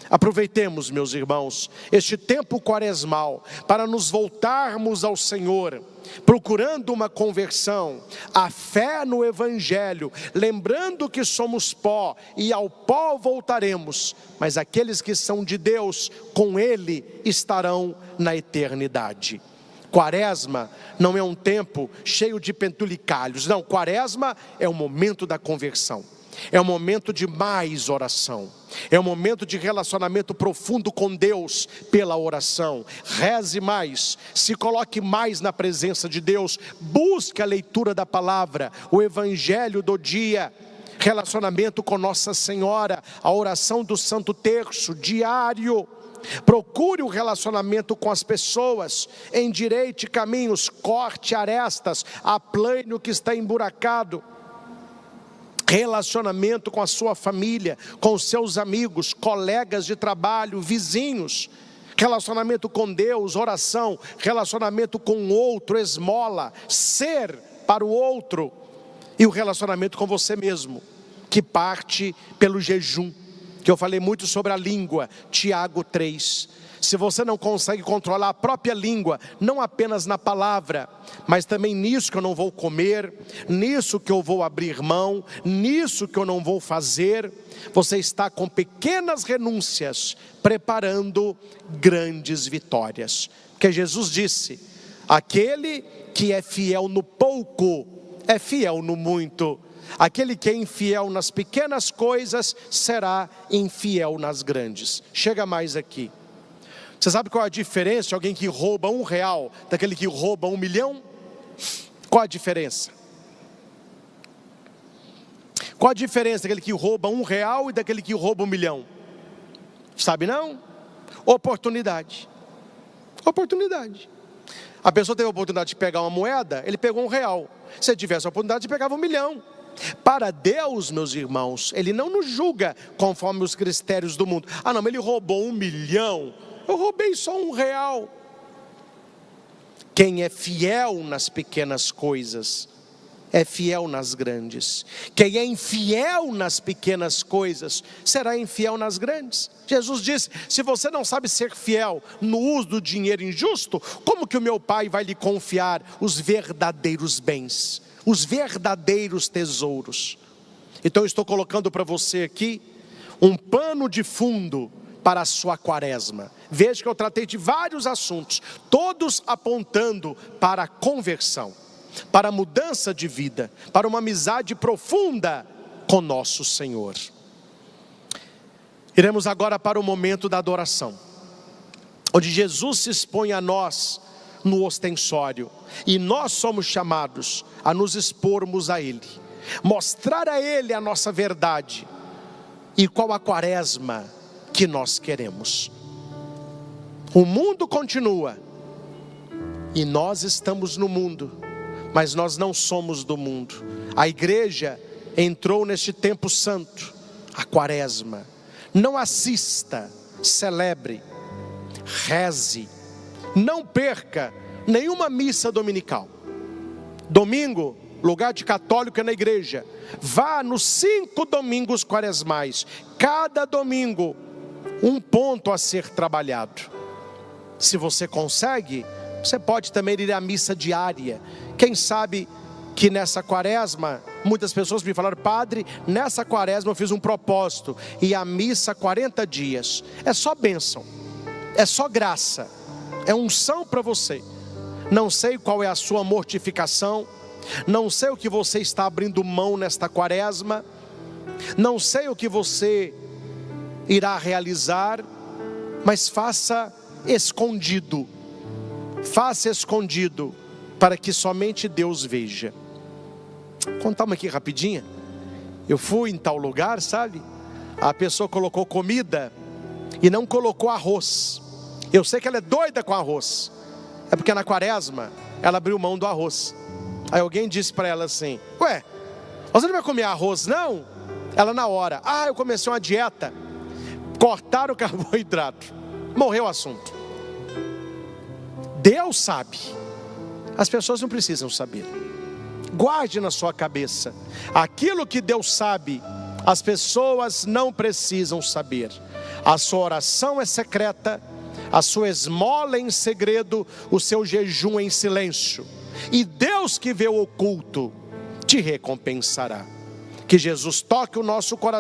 Aproveitemos, meus irmãos, este tempo quaresmal para nos voltarmos ao Senhor, procurando uma conversão, a fé no Evangelho, lembrando que somos pó e ao pó voltaremos, mas aqueles que são de Deus, com Ele estarão na eternidade. Quaresma não é um tempo cheio de pentulicalhos, não, Quaresma é o momento da conversão. É um momento de mais oração, é um momento de relacionamento profundo com Deus pela oração. Reze mais, se coloque mais na presença de Deus, busque a leitura da palavra, o evangelho do dia, relacionamento com Nossa Senhora, a oração do Santo Terço diário. Procure o relacionamento com as pessoas, endireite caminhos, corte arestas, aplane o que está emburacado. Relacionamento com a sua família, com os seus amigos, colegas de trabalho, vizinhos. Relacionamento com Deus, oração, relacionamento com o outro, esmola, ser para o outro. E o relacionamento com você mesmo, que parte pelo jejum, que eu falei muito sobre a língua, Tiago 3. Se você não consegue controlar a própria língua, não apenas na palavra, mas também nisso que eu não vou comer, nisso que eu vou abrir mão, nisso que eu não vou fazer, você está com pequenas renúncias, preparando grandes vitórias. Porque Jesus disse, aquele que é fiel no pouco, é fiel no muito. Aquele que é infiel nas pequenas coisas, será infiel nas grandes. Chega mais aqui. Você sabe qual é a diferença de alguém que rouba R$1 daquele que rouba 1 milhão? Qual a diferença? Qual a diferença daquele que rouba R$1 e daquele que rouba 1 milhão? Sabe não? Oportunidade. Oportunidade. A pessoa teve a oportunidade de pegar uma moeda, ele pegou R$1. Se ele tivesse a oportunidade de pegar 1 milhão. Para Deus, meus irmãos, Ele não nos julga conforme os critérios do mundo. Ah não, mas ele roubou 1 milhão. Eu roubei só R$1. Quem é fiel nas pequenas coisas, é fiel nas grandes. Quem é infiel nas pequenas coisas, será infiel nas grandes. Jesus disse, se você não sabe ser fiel no uso do dinheiro injusto, como que o meu Pai vai lhe confiar os verdadeiros bens, os verdadeiros tesouros? Então eu estou colocando para você aqui um pano de fundo para a sua quaresma. Veja que eu tratei de vários assuntos, todos apontando para a conversão, para a mudança de vida, para uma amizade profunda com nosso Senhor. Iremos agora para o momento da adoração, onde Jesus se expõe a nós no ostensório, e nós somos chamados a nos expormos a Ele, mostrar a Ele a nossa verdade, e qual a quaresma que nós queremos. O mundo continua, e nós estamos no mundo, mas nós não somos do mundo. A igreja entrou neste tempo santo, a quaresma. Não assista, celebre, reze, não perca nenhuma missa dominical. Domingo, lugar de católico é na igreja. Vá nos 5 domingos quaresmais, cada domingo um ponto a ser trabalhado. Se você consegue, você pode também ir à missa diária. Quem sabe que nessa quaresma, muitas pessoas me falaram, padre, nessa quaresma eu fiz um propósito, e a missa 40 dias, é só bênção, é só graça, é unção para você. Não sei qual é a sua mortificação, não sei o que você está abrindo mão nesta quaresma, não sei o que você irá realizar, mas faça escondido, para que somente Deus veja. Vou contar uma aqui rapidinha. Eu fui em tal lugar, sabe? A pessoa colocou comida e não colocou arroz. Eu sei que ela é doida com arroz. É porque na quaresma ela abriu mão do arroz. Aí alguém disse para ela assim: ué, você não vai comer arroz não? Ela na hora: eu comecei uma dieta. Cortaram o carboidrato. Morreu o assunto. Deus sabe. As pessoas não precisam saber. Guarde na sua cabeça: aquilo que Deus sabe, as pessoas não precisam saber. A sua oração é secreta, a sua esmola é em segredo, o seu jejum é em silêncio. E Deus que vê o oculto te recompensará. Que Jesus toque o nosso coração.